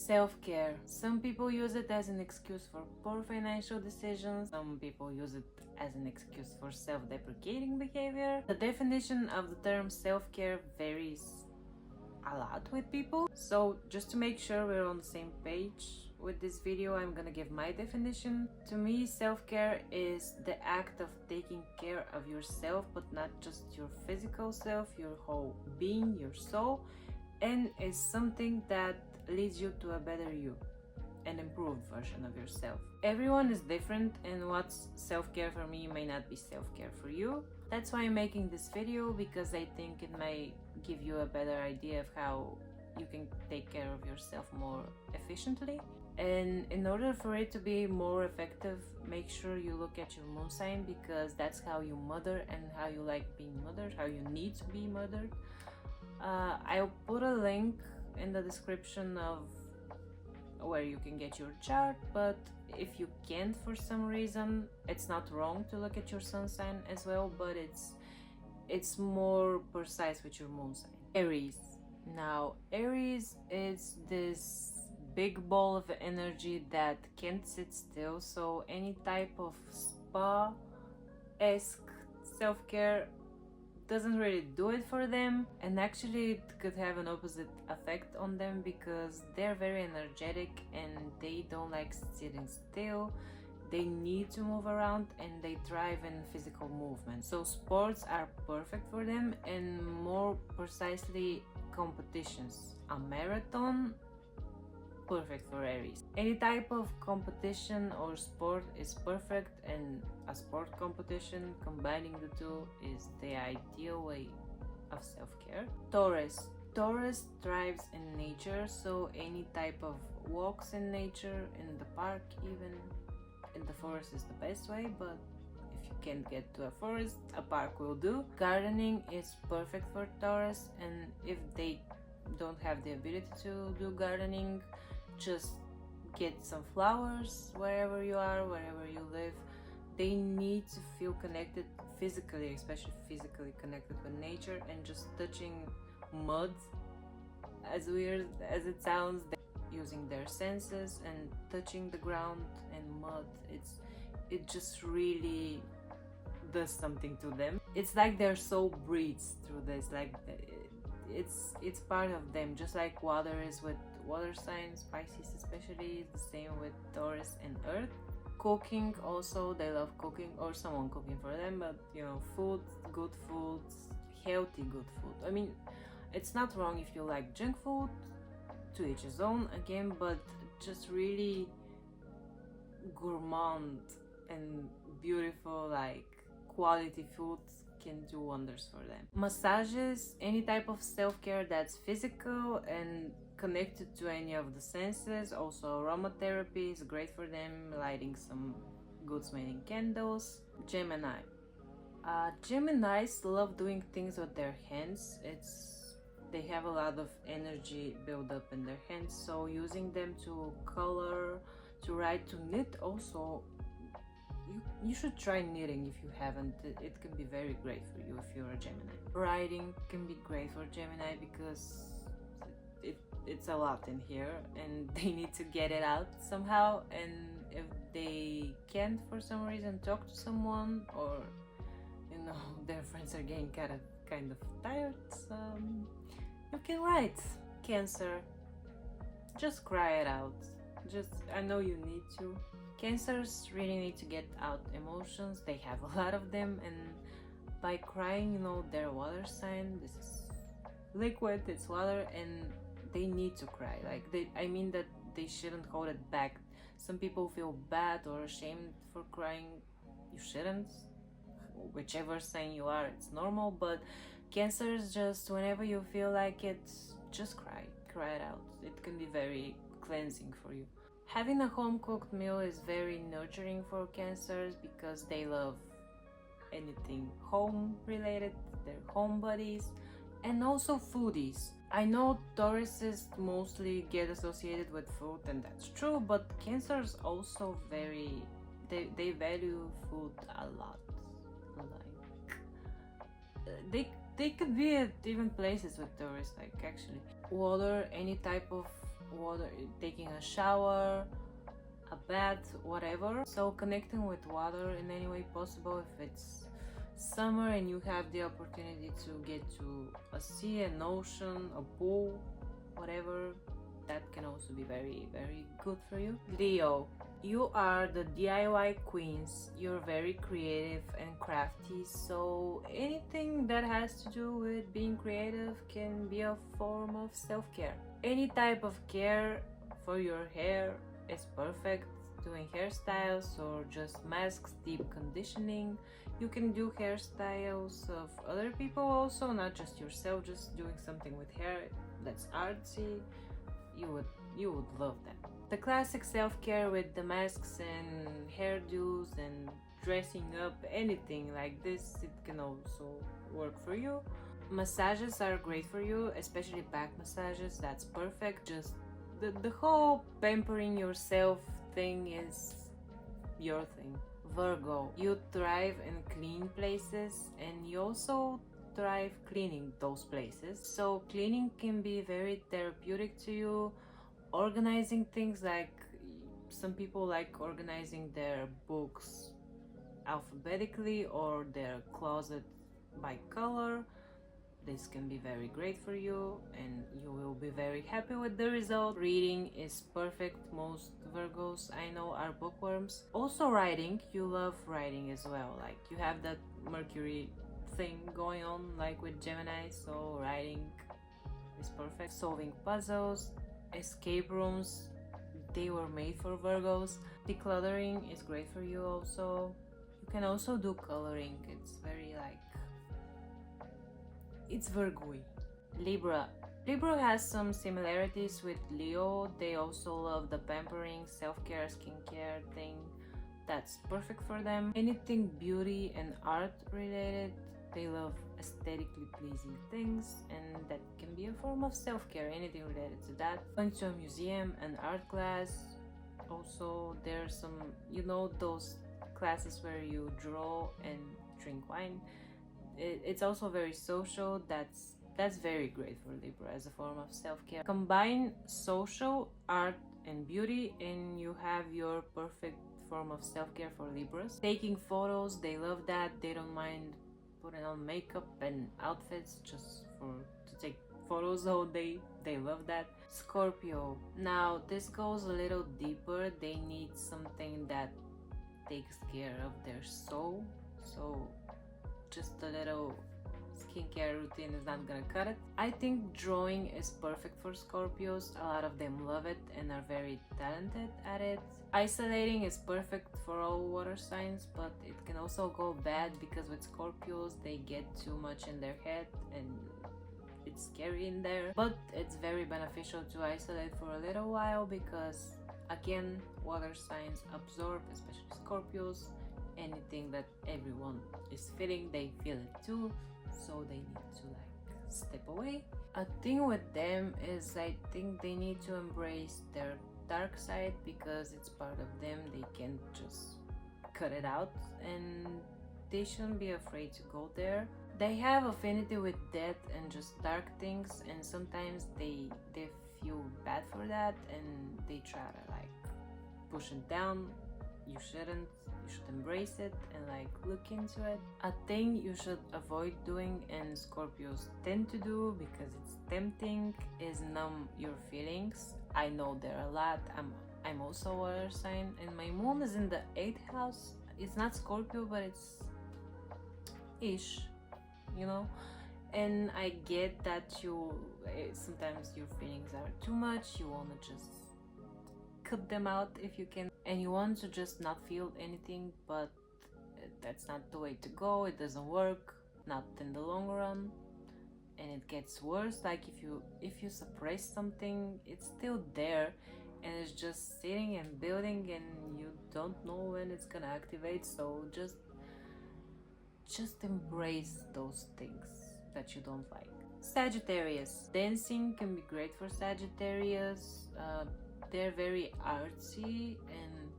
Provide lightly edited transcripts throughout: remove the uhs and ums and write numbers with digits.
Self-care. Some people use it as an excuse for poor financial decisions. Some people use it as an excuse for self-deprecating behavior. The definition of the term self-care varies a lot with people. So just to make sure we're on the same page with this video, I'm gonna give my definition. To me, self-care is the act of taking care of yourself, but not just your physical self, your whole being, your soul, and is something that leads you to a better you, an improved version of yourself. Everyone is different, and what's self-care for me may not be self-care for you. That's why I'm making this video, because I think it may give you a better idea of how you can take care of yourself more efficiently. And in order for it to be more effective, make sure you look at your moon sign, because that's how you mother and how you like being mothered, how you need to be mothered. I'll put a link in the description of where you can get your chart, but if you can't for some reason, it's not wrong to look at your sun sign as well, but it's more precise with your moon sign. Aries. Now, Aries is this big ball of energy that can't sit still, so any type of spa-esque self-care doesn't really do it for them, and actually it could have an opposite effect on them, because they're very energetic and they don't like sitting still. They need to move around and they thrive in physical movement, so sports are perfect for them, and more precisely competitions. A marathon, perfect for Aries. Any type of competition or sport is perfect, and a sport competition, combining the two, is the ideal way of self-care. Taurus. Taurus thrives in nature, so any type of walks in nature, in the park even. In the forest is the best way, but if you can't get to a forest, a park will do. Gardening is perfect for Taurus, and if they don't have the ability to do gardening, just get some flowers wherever you are, wherever you live. They need to feel connected physically, especially physically connected with nature, and just touching mud, as weird as it sounds, using their senses and touching the ground and mud, it just really does something to them. It's like their soul breathes through this, like it's part of them, just like water is with water signs, Pisces especially, the same with Taurus and Earth. Cooking also, they love cooking, or someone cooking for them, but you know, food, good food, healthy good food. I mean, it's not wrong if you like junk food, to each his own again, but just really gourmand and beautiful, like quality foods can do wonders for them. Massages, any type of self-care that's physical and connected to any of the senses. Also aromatherapy is great for them, lighting some good smelling candles. Gemini. Geminis love doing things with their hands. They have a lot of energy built up in their hands, so using them to color, to write, to knit also. You should try knitting if you haven't. It can be very great for you if you're a Gemini. Writing can be great for Gemini, because it's a lot in here and they need to get it out somehow, and if they can't for some reason talk to someone, or you know, their friends are getting kind of tired, you can write. Cancer, just cry it out. I know you need to. Cancers really need to get out emotions. They have a lot of them, and by crying, you know, their water sign, this is liquid, it's water, and they need to cry. Like, I mean that they shouldn't hold it back. Some people feel bad or ashamed for crying. You shouldn't. Whichever sign you are, it's normal, but Cancer is just, whenever you feel like it, just cry it out. It can be very cleansing for you. Having a home-cooked meal is very nurturing for Cancers, because they love anything home-related, they're homebodies, and also foodies. I know Tauruses mostly get associated with food, and that's true, but Cancers also they value food a lot. Like, they could be at even places with Taurus, like actually. Water, any type of water, taking a shower, a bath, whatever. So connecting with water in any way possible. If it's summer and you have the opportunity to get to a sea, an ocean, a pool, whatever, that can also be very, very good for you. Leo, you are the DIY queens. You're very creative and crafty, so anything that has to do with being creative can be a form of self-care. Any type of care for your hair is perfect. Doing hairstyles or just masks, deep conditioning. You can do hairstyles of other people also, not just yourself. Just doing something with hair that's artsy. You would love that. The classic self-care with the masks and hairdos and dressing up, anything like this, it can also work for you. Massages are great for you, especially back massages. That's perfect. Just the whole pampering yourself thing is your thing. Virgo, you thrive in clean places and you also thrive cleaning those places. So cleaning can be very therapeutic to you. Organizing things, like some people like organizing their books alphabetically or their closet by color. This can be very great for you and you will be very happy with the result. Reading is perfect. Most Virgos I know are bookworms. Also writing, you love writing as well. Like you have that Mercury thing going on like with Gemini, so writing is perfect. Solving puzzles, escape rooms, they were made for Virgos. Decluttering is great for you also. You can also do coloring. It's very like, it's Virgo-y. Libra. Libra has some similarities with Leo. They also love the pampering, self-care, skincare thing. That's perfect for them. Anything beauty and art related. They love aesthetically pleasing things, and that can be a form of self-care, anything related to that. Going to a museum, an art class. Also, there's some, those classes where you draw and drink wine. It's also very social. That's very great for Libra as a form of self-care. Combine social, art, and beauty, and you have your perfect form of self-care for Libras. Taking photos, they love that. They don't mind putting on makeup and outfits just to take photos all day. They love that. Scorpio. Now this goes a little deeper. They need something that takes care of their soul. So just a little skincare routine is not gonna cut it. I think drawing is perfect for Scorpios. A lot of them love it and are very talented at it. Isolating is perfect for all water signs, but it can also go bad because with Scorpios they get too much in their head and it's scary in there. But it's very beneficial to isolate for a little while because, again, water signs absorb, especially Scorpios, anything that everyone is feeling, they feel it too, so they need to like step away. A thing with them is I think they need to embrace their dark side because it's part of them. They can't just cut it out and they shouldn't be afraid to go there. They have affinity with death and just dark things, and sometimes they feel bad for that and they try to like push it down. You shouldn't. You should embrace it and like look into it. A thing you should avoid doing, and Scorpios tend to do because it's tempting, is numb your feelings. I know there are a lot. I'm also a water sign and my moon is in the 8th house. It's not Scorpio, but it's ish, and I get that sometimes your feelings are too much. You want to just cut them out if you can, and you want to just not feel anything, but that's not the way to go. It doesn't work, not in the long run, and it gets worse. Like if you suppress something, it's still there and it's just sitting and building and you don't know when it's gonna activate. So just embrace those things that you don't like. Sagittarius. Dancing can be great for Sagittarius. They're very artsy and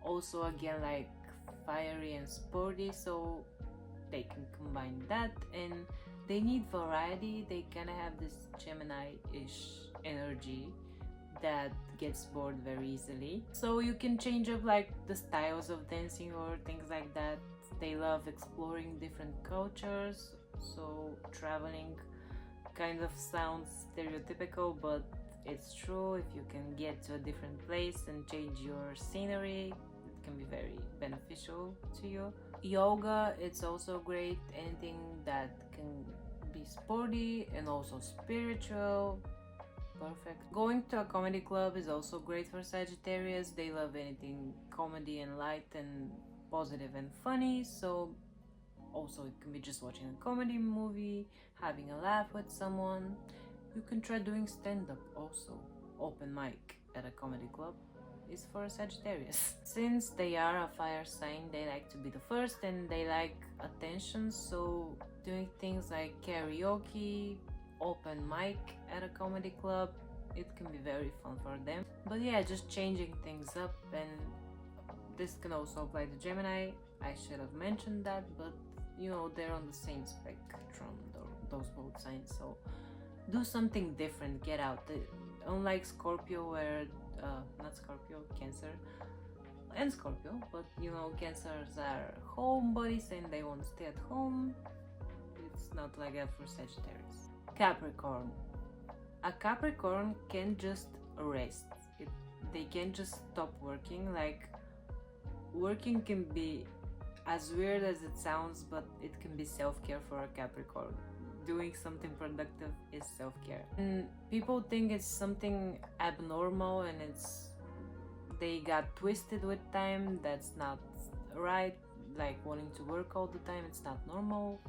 also again like fiery and sporty, so they can combine that, and they need variety. They kind of have this Gemini-ish energy, that gets bored very easily. So you can change up like the styles of dancing or things like that. They love exploring different cultures, so traveling kind of sounds stereotypical, but it's true. If you can get to a different place and change your scenery, it can be very beneficial to you. Yoga, it's also great. Anything that can be sporty and also spiritual, perfect. Going to a comedy club is also great for Sagittarius. They love anything comedy and light and positive and funny, so also it can be just watching a comedy movie, having a laugh with someone. You can try doing stand-up also. Open mic at a comedy club is for Sagittarius. Since they are a fire sign, they like to be the first and they like attention, so doing things like karaoke, open mic at a comedy club, it can be very fun for them. But yeah, just changing things up, and this can also apply to Gemini. I should have mentioned that, but you know, they're on the same spectrum, those both signs, so do something different, get out. Unlike Scorpio, where not Scorpio, Cancer and Scorpio, but you know, Cancers are homebodies and they won't stay at home. It's not like that for Sagittarius. Capricorn. A Capricorn can just rest. They can just stop working. Like, working can be as weird as it sounds, but it can be self-care for a Capricorn. Doing something productive is self-care. And people think it's something abnormal and they got twisted with time. That's not right. Like wanting to work all the time, it's not normal.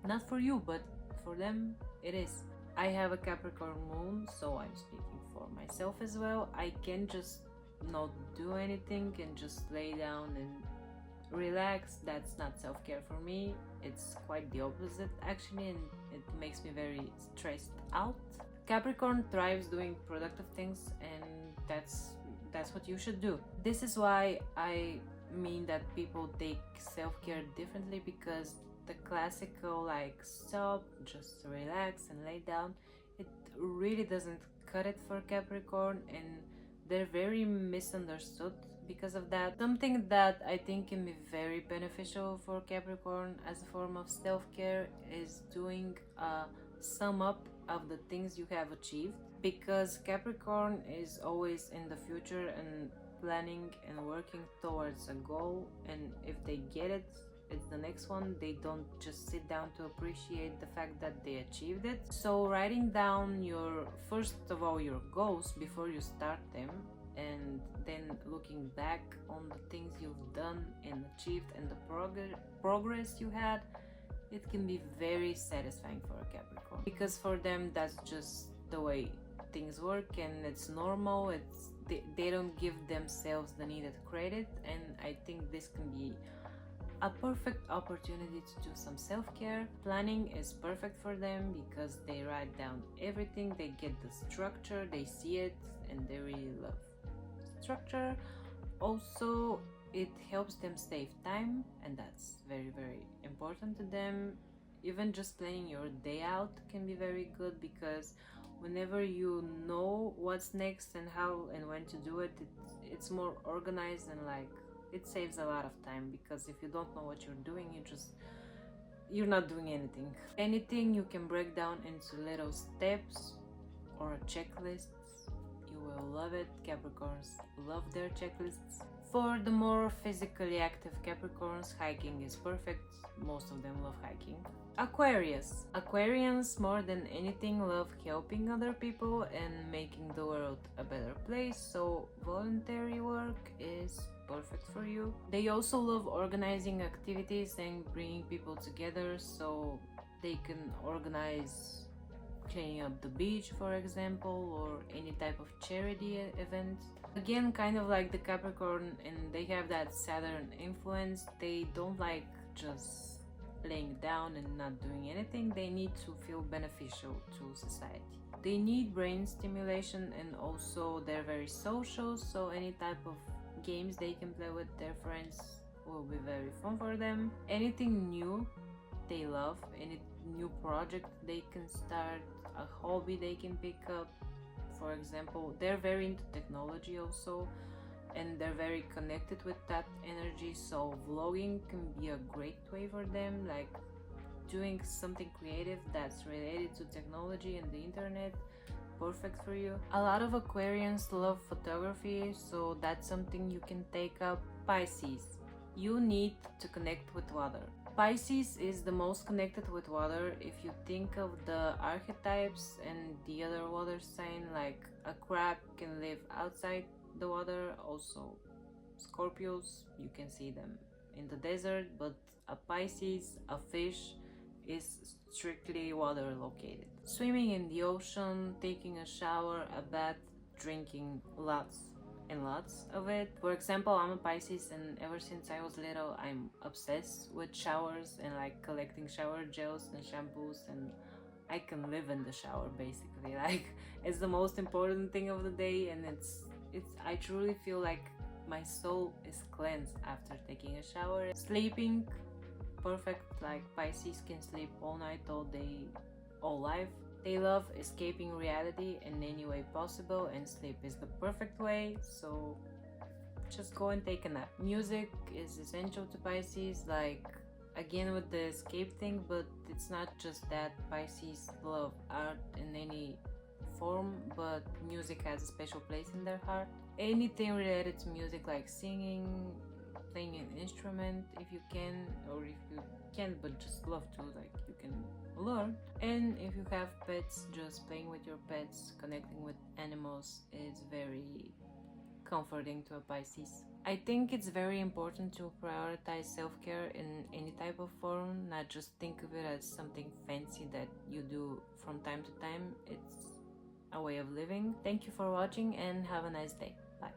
Not for you, but for them it is. I have a Capricorn moon, so I'm speaking for myself as well. I can just not do anything and just lay down and relax. That's not self-care for me. It's quite the opposite actually, and it makes me very stressed out. Capricorn thrives doing productive things, and that's what you should do. This is why I mean that people take self-care differently, because the classical like stop, just relax and lay down, it really doesn't cut it for Capricorn, and they're very misunderstood because of that. Something that I think can be very beneficial for Capricorn as a form of self-care is doing a sum up of the things you have achieved, because Capricorn is always in the future and planning and working towards a goal, and if they get it, it's the next one. They don't just sit down to appreciate the fact that they achieved it. So writing down first of all your goals before you start them, and then looking back on the things you've done and achieved and the progress you had, it can be very satisfying for a Capricorn, because for them that's just the way things work and it's normal. They don't give themselves the needed credit, and I think this can be a perfect opportunity to do some self-care. Planning is perfect for them because they write down everything, they get the structure, they see it, and they really love structure. Also, it helps them save time, and that's very, very important to them. Even just planning your day out can be very good, because whenever you know what's next and how and when to do it, it's more organized, and like it saves a lot of time, because if you don't know what you're doing, you're not doing anything. Anything you can break down into little steps or checklists, you will love it. Capricorns love their checklists. For the more physically active Capricorns, hiking is perfect. Most of them love hiking. Aquarius. Aquarians, more than anything, love helping other people and making the world a better place, so voluntary work is perfect for you. They also love organizing activities and bringing people together, so they can organize cleaning up the beach, for example, or any type of charity event. Again, kind of like the Capricorn, and they have that Saturn influence. They don't like just laying down and not doing anything. They need to feel beneficial to society. They need brain stimulation, and also they're very social, so any type of games they can play with their friends will be very fun for them. Anything new they love, any new project they can start, a hobby they can pick up. For example, they're very into technology also, and they're very connected with that energy, so vlogging can be a great way for them, like doing something creative that's related to technology and the internet. Perfect for you. A lot of Aquarians love photography, so that's something you can take up. Pisces, you need to connect with water. Pisces is the most connected with water. If you think of the archetypes and the other water sign, like a crab can live outside the water, also Scorpios, you can see them in the desert, but a Pisces, a fish, is strictly water located. Swimming in the ocean, taking a shower, a bath, drinking lots and lots of it. For example, I'm a Pisces, and ever since I was little, I'm obsessed with showers and like collecting shower gels and shampoos, and I can live in the shower basically. Like, it's the most important thing of the day, and it's I truly feel like my soul is cleansed after taking a shower. Sleeping, perfect. Like, Pisces can sleep all night, all day, all life. They love escaping reality in any way possible, and sleep is the perfect way, so just go and take a nap. Music is essential to Pisces, like, again with the escape thing, but it's not just that. Pisces love art in any form, but music has a special place in their heart. Anything related to music, like singing, playing an instrument if you can, or if you can't but just love to, like, you can learn. And if you have pets, just playing with your pets, connecting with animals is very comforting to a Pisces. I think it's very important to prioritize self-care in any type of form, not just think of it as something fancy that you do from time to time. It's a way of living. Thank you for watching and have a nice day. Bye.